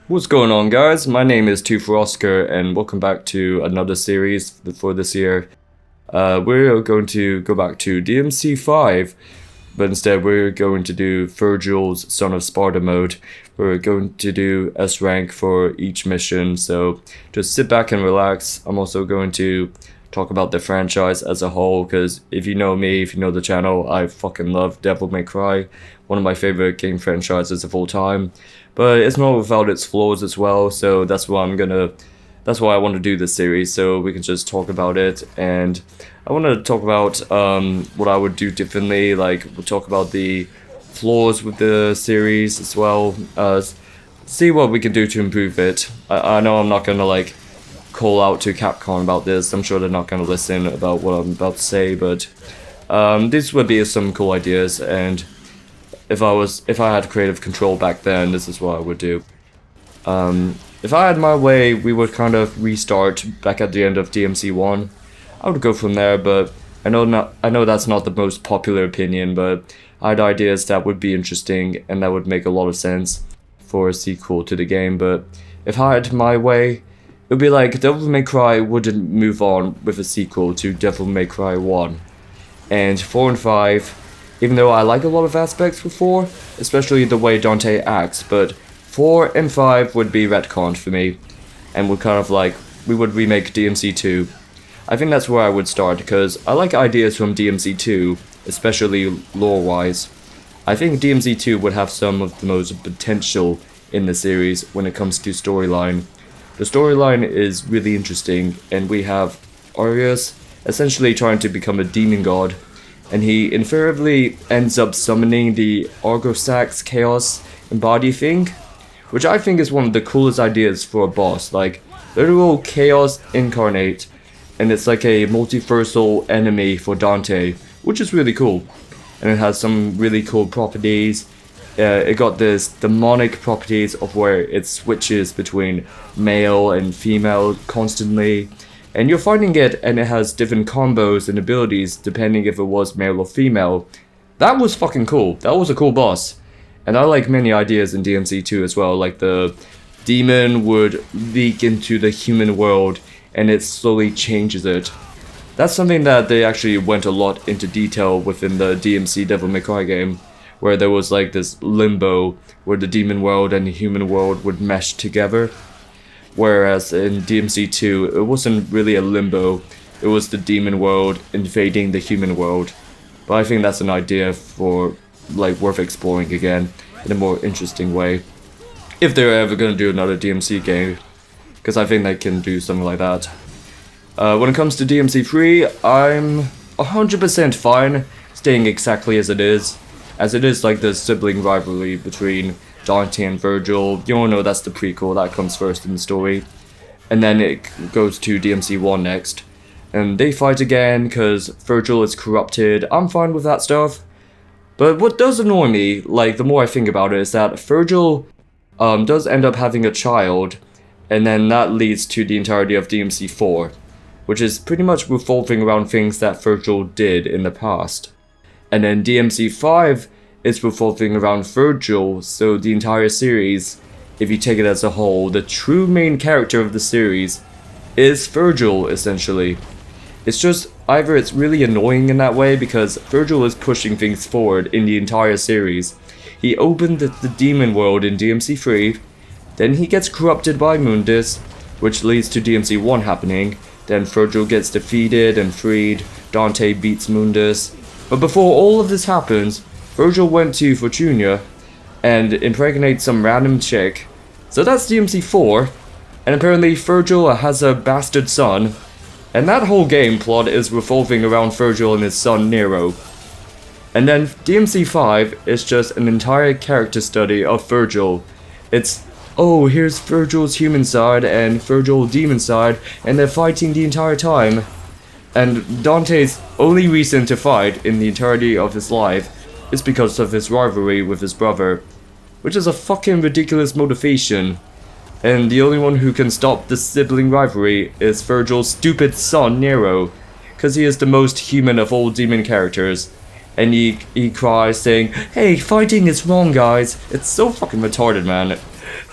What's going on, guys? My name is 2 for Oscar, and welcome back to another series for this year. We're going to go back to DMC 5, but instead we're going to do Vergil's Son of Sparda mode. We're going to do S rank for each mission, so just sit back and relax. I'm also going to talk about the franchise as a whole, because if you know me, if you know the channel, I fucking love Devil May Cry, one of my favorite game franchises of all time. But it's not without its flaws as well, so that's why I want to do this series, so we can just talk about it. And I want to talk about what I would do differently. Like, we'll talk about the flaws with the series as well. See what we can do to improve it. I know I'm not gonna like call out to Capcom about this. I'm sure they're not gonna listen about what I'm about to say, but these would be some cool ideas. And if I had creative control back then, this is what I would do. If I had my way, we would kind of restart back at the end of DMC 1. I would go from there, but I know that's not the most popular opinion, but I had ideas that would be interesting and that would make a lot of sense for a sequel to the game. But if I had my way, it would be like Devil May Cry wouldn't move on with a sequel to Devil May Cry 1. And 4 and 5, even though I like a lot of aspects with 4, especially the way Dante acts, but 4 and 5 would be retconned for me, and would kind of like, we would remake DMC 2. I think that's where I would start, because I like ideas from DMC 2, especially lore-wise. I think DMC 2 would have some of the most potential in the series when it comes to storyline. The storyline is really interesting, and we have Arius essentially trying to become a demon god, and he invariably ends up summoning the Argosax Chaos Embody thing, which I think is one of the coolest ideas for a boss, like literal Chaos Incarnate, and it's like a multiversal enemy for Dante, which is really cool, and it has some really cool properties. It got this demonic properties of where it switches between male and female constantly. And you're fighting it, and it has different combos and abilities depending if it was male or female. That was fucking cool. That was a cool boss. And I like many ideas in DMC 2 as well, like the demon would leak into the human world and it slowly changes it. That's something that they actually went a lot into detail within the DMC Devil May Cry game, where there was like this limbo where the demon world and the human world would mesh together. Whereas in DMC 2, it wasn't really a limbo, it was the demon world invading the human world. But I think that's an idea for, like, worth exploring again in a more interesting way. If they're ever gonna do another DMC game, because I think they can do something like that. When it comes to DMC 3, I'm 100% fine staying exactly as it is like the sibling rivalry between Dante and Vergil. You all know that's the prequel, that comes first in the story. And then it goes to DMC 1 next. And they fight again because Vergil is corrupted. I'm fine with that stuff. But what does annoy me, like the more I think about it, is that Vergil does end up having a child. And then that leads to the entirety of DMC 4. Which is pretty much revolving around things that Vergil did in the past. And then DMC 5 is revolving around Vergil, so the entire series, if you take it as a whole, the true main character of the series is Vergil, essentially. It's just, either it's really annoying in that way, because Vergil is pushing things forward in the entire series. He opened the demon world in DMC 3, then he gets corrupted by Mundus, which leads to DMC 1 happening, then Vergil gets defeated and freed, Dante beats Mundus. But before all of this happens, Vergil went to Fortuna and impregnates some random chick. So that's DMC 4, and apparently Vergil has a bastard son, and that whole game plot is revolving around Vergil and his son Nero. And then DMC 5 is just an entire character study of Vergil. It's, oh, here's Vergil's human side and Vergil's demon side, and they're fighting the entire time. And Dante's only reason to fight in the entirety of his life is because of his rivalry with his brother, which is a fucking ridiculous motivation. And the only one who can stop this sibling rivalry is Vergil's stupid son Nero, because he is the most human of all demon characters. And he cries saying, "Hey, fighting is wrong, guys." It's so fucking retarded, man.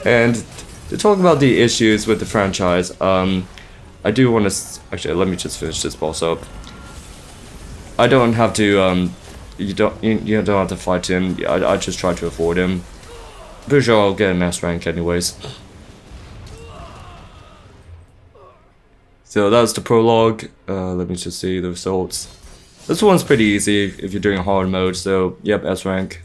And to talk about the issues with the franchise, I do want to actually let me just finish this boss up. I don't have to you don't have to fight him. I just try to avoid him. Pretty sure I'll get an S rank anyways. So that's the prologue. Let me just see the results. This one's pretty easy if you're doing hard mode. So yep, S rank.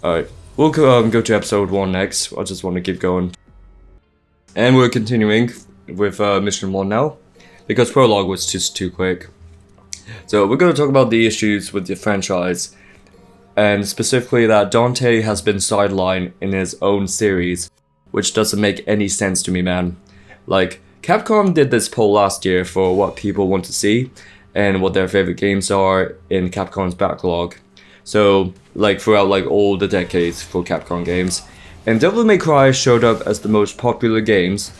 Alright, we'll go to episode 1 next. I just want to keep going. And we're continuing with mission 1 now, because prologue was just too quick. So we're going to talk about the issues with the franchise, and specifically that Dante has been sidelined in his own series, which doesn't make any sense to me, man. Like, Capcom did this poll last year for what people want to see and what their favorite games are in Capcom's backlog. So, like, throughout like all the decades for Capcom games. And Devil May Cry showed up as the most popular games,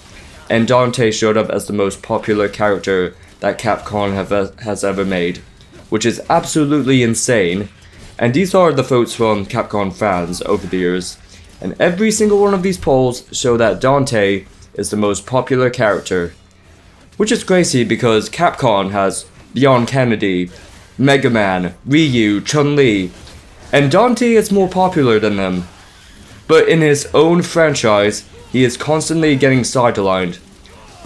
and Dante showed up as the most popular character that Capcom has ever made, which is absolutely insane. And these are the votes from Capcom fans over the years, and every single one of these polls show that Dante is the most popular character, which is crazy because Capcom has Beyond Kennedy, Mega Man, Ryu, Chun-Li, and Dante is more popular than them. But in his own franchise, he is constantly getting sidelined.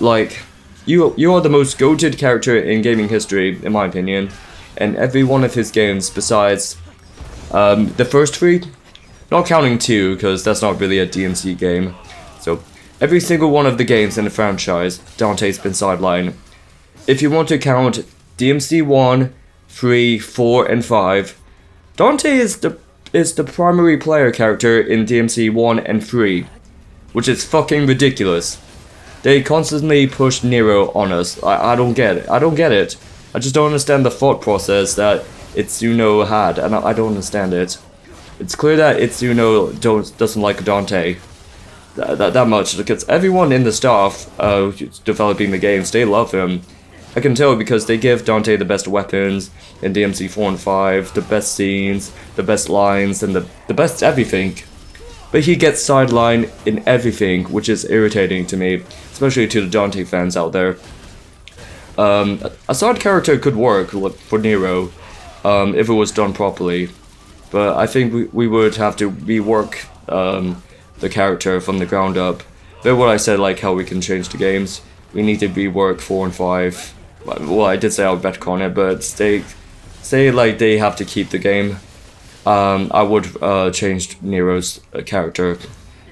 Like, you are the most goated character in gaming history, in my opinion, and every one of his games besides the first 3, not counting 2 because that's not really a DMC game. So every single one of the games in the franchise, Dante's been sidelined. If you want to count DMC 1, 3, 4, and 5, Dante is the primary player character in DMC 1 and 3, which is fucking ridiculous. They constantly push Nero on us. I don't get it. I just don't understand the thought process that Itsuno had, and I don't understand it. It's clear that Itsuno doesn't like Dante that much, because everyone in the staff developing the games, they love him. I can tell because they give Dante the best weapons in DMC 4 and 5, the best scenes, the best lines, and the best everything. But he gets sidelined in everything, which is irritating to me, especially to the Dante fans out there. A side character could work for Nero if it was done properly, but I think we would have to rework the character from the ground up. But what I said, like how we can change the games, we need to rework 4 and 5. Well, I did say I'll retcon it, but say like they have to keep the game. I would change Nero's character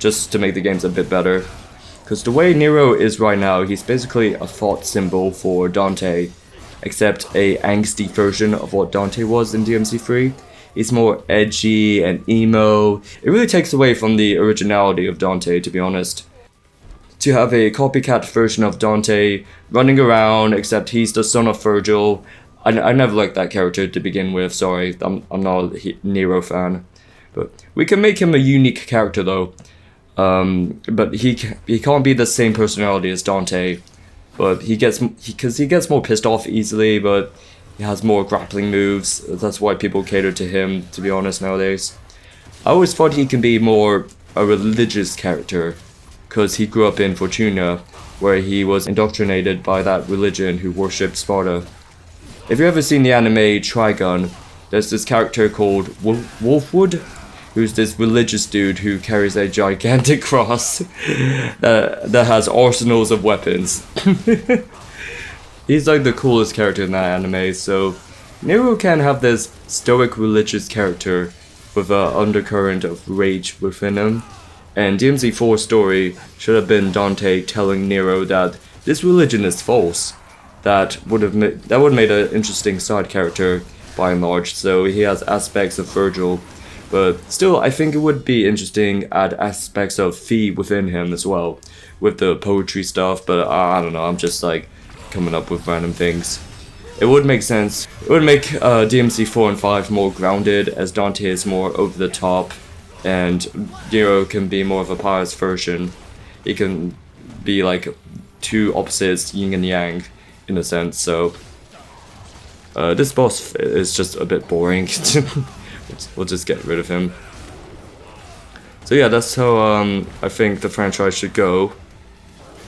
just to make the games a bit better. Because the way Nero is right now, he's basically a thought symbol for Dante, except a angsty version of what Dante was in DMC3. He's more edgy and emo. It really takes away from the originality of Dante, to be honest. To have a copycat version of Dante running around, except he's the son of Vergil. I never liked that character to begin with, sorry, I'm not a Nero fan. But we can make him a unique character though. But he can't be the same personality as Dante. But he gets more pissed off easily, but he has more grappling moves. That's why people cater to him, to be honest, nowadays. I always thought he can be more a religious character, because he grew up in Fortuna, where he was indoctrinated by that religion who worshipped Sparda. If you've ever seen the anime Trigun, there's this character called Wolfwood, who's this religious dude who carries a gigantic cross that has arsenals of weapons. He's like the coolest character in that anime, so Nero can have this stoic religious character with an undercurrent of rage within him. And DMC4's story should have been Dante telling Nero that this religion is false. That would have made an interesting side character by and large. So he has aspects of Vergil, but still, I think it would be interesting add aspects of Fee within him as well, with the poetry stuff. But I don't know. I'm just like coming up with random things. It would make sense. It would make DMC4 and 5 more grounded, as Dante is more over the top. And Nero can be more of a pious version. He can be like two opposites, yin and yang, in a sense. So this boss is just a bit boring. We'll just get rid of him. So yeah, that's how I think the franchise should go.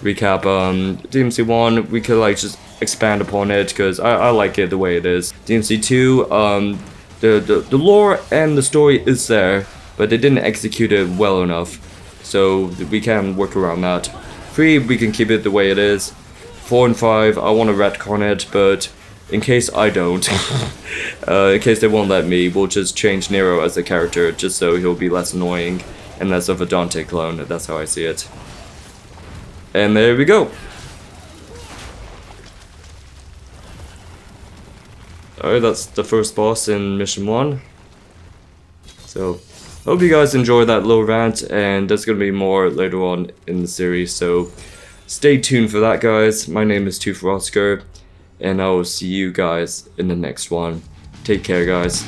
Recap, DMC1, we could like just expand upon it because I like it the way it is. DMC2, the lore and the story is there, but they didn't execute it well enough, so we can work around that. 3, we can keep it the way it is. 4 and 5, I want to retcon it, but in case I don't, in case they won't let me, we'll just change Nero as a character just so he'll be less annoying and less of a Dante clone. That's how I see it. And there we go. Alright, that's the first boss in mission 1. So, hope you guys enjoyed that little rant, and there's gonna be more later on in the series, so stay tuned for that, guys. My name is 2 for Oscar, and I will see you guys in the next one. Take care, guys.